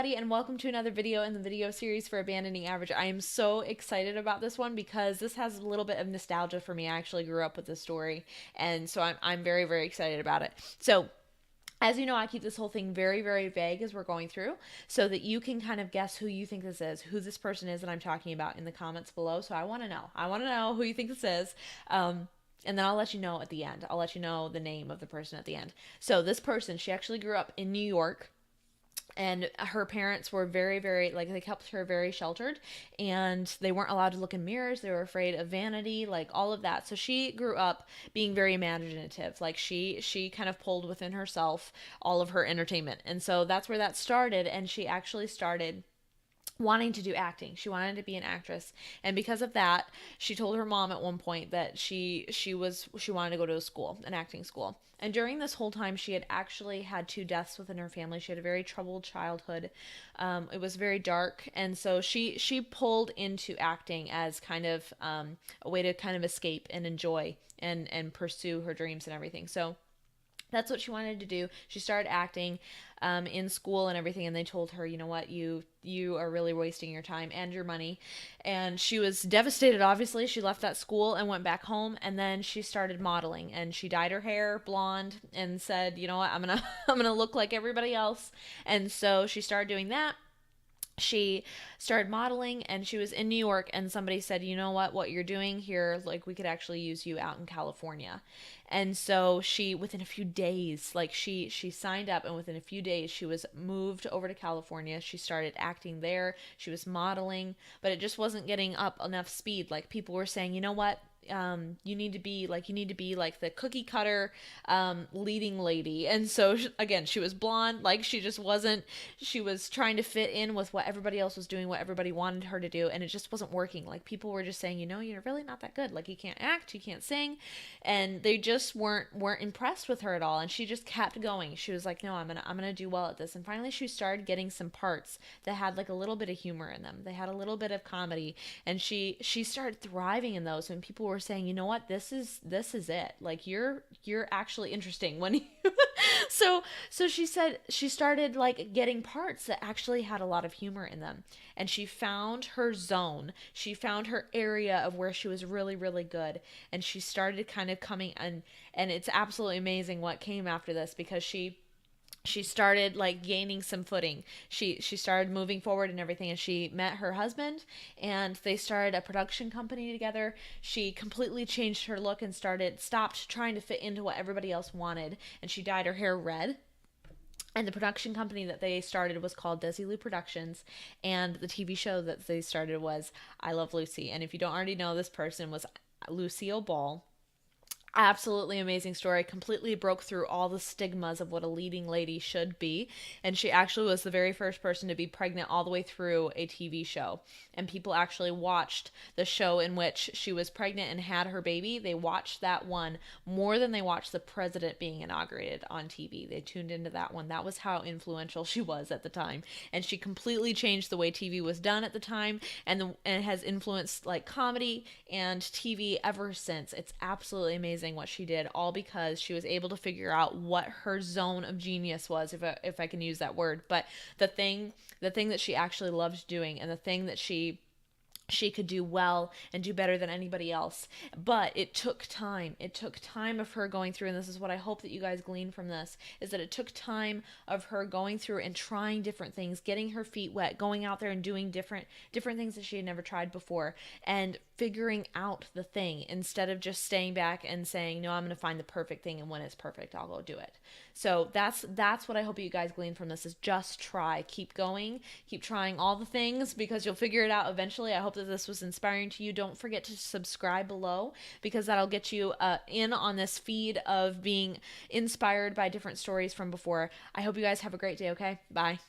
everybody, and welcome to another video in the video series for Abandoning Average. I am so excited about this one because this has a little bit of nostalgia for me. I actually grew up with this story, and so I'm very, very excited about it. So, as you know, I keep this whole thing very, very vague as we're going through so that you can kind of guess who you think this is, who this person is that I'm talking about in the comments below. So I want to know. I want to know who you think this is. And then I'll let you know at the end. I'll let you know the name of the person at the end. So this person, she actually grew up in New York, and her parents were very, very, like, they kept her very sheltered, and they weren't allowed to look in mirrors. They were afraid of vanity, like all of that. So she grew up being very imaginative. Like she kind of pulled within herself all of her entertainment, and so that's where that started. And she actually started wanting to do acting. She wanted to be an actress. And because of that, she told her mom at one point that she wanted to go to a school, an acting school. And during this whole time, she had actually had two deaths within her family. She had a very troubled childhood. It was very dark, and so she pulled into acting as kind of a way to kind of escape and enjoy and pursue her dreams and everything. So that's what she wanted to do. She started acting in school and everything, and they told her, you know what, you are really wasting your time and your money. And she was devastated. Obviously, she left that school and went back home, and then she started modeling, and she dyed her hair blonde and said, you know what, I'm gonna I'm gonna look like everybody else. And so she started doing that. She started modeling, and she was in New York, and somebody said, you know what you're doing here, like, we could actually use you out in California. And so she, within a few days, like, she signed up, and within a few days she was moved over to California. She started acting there. She was modeling, but it just wasn't getting up enough speed. Like, people were saying, you know what, you need to be like the cookie cutter leading lady. And so again, she was blonde, like, she just wasn't, she was trying to fit in with what everybody else was doing, what everybody wanted her to do, and it just wasn't working. Like, people were just saying, you know, you're really not that good, like, you can't act, you can't sing, and they just weren't impressed with her at all. And she just kept going. She was like, no, I'm gonna do well at this. And finally she started getting some parts that had like a little bit of humor in them. They had a little bit of comedy, and she started thriving in those. When people were saying, you know what, this is it, like, you're actually interesting when you so she said she started like getting parts that actually had a lot of humor in them, and she found her zone. She found her area of where she was really, really good, and she started kind of coming, and it's absolutely amazing what came after this, because she started like gaining some footing. She started moving forward and everything, and she met her husband, and they started a production company together. She completely changed her look and stopped trying to fit into what everybody else wanted, and she dyed her hair red. And the production company that they started was called Desilu Productions, and the TV show that they started was I Love Lucy. And if you don't already know, this person was Lucille Ball. Absolutely amazing story. Completely broke through all the stigmas of what a leading lady should be. And she actually was the very first person to be pregnant all the way through a TV show. And people actually watched the show in which she was pregnant and had her baby. They watched that one more than they watched the president being inaugurated on TV. They tuned into that one. That was how influential she was at the time. And she completely changed the way TV was done at the time, and it has influenced like comedy and TV ever since. It's absolutely amazing what she did, all because she was able to figure out what her zone of genius was, if I can use that word. But the thing that she actually loved doing, and the thing that she could do well and do better than anybody else. But it took time. It took time of her going through, and this is what I hope that you guys glean from this, is that it took time of her going through and trying different things, getting her feet wet, going out there and doing different things that she had never tried before, and figuring out the thing instead of just staying back and saying, no, I'm going to find the perfect thing, and when it's perfect, I'll go do it. So that's what I hope you guys glean from this, is just try. Keep going. Keep trying all the things, because you'll figure it out eventually. I hope that this was inspiring to you. Don't forget to subscribe below, because that'll get you in on this feed of being inspired by different stories from before. I hope you guys have a great day, okay? Bye.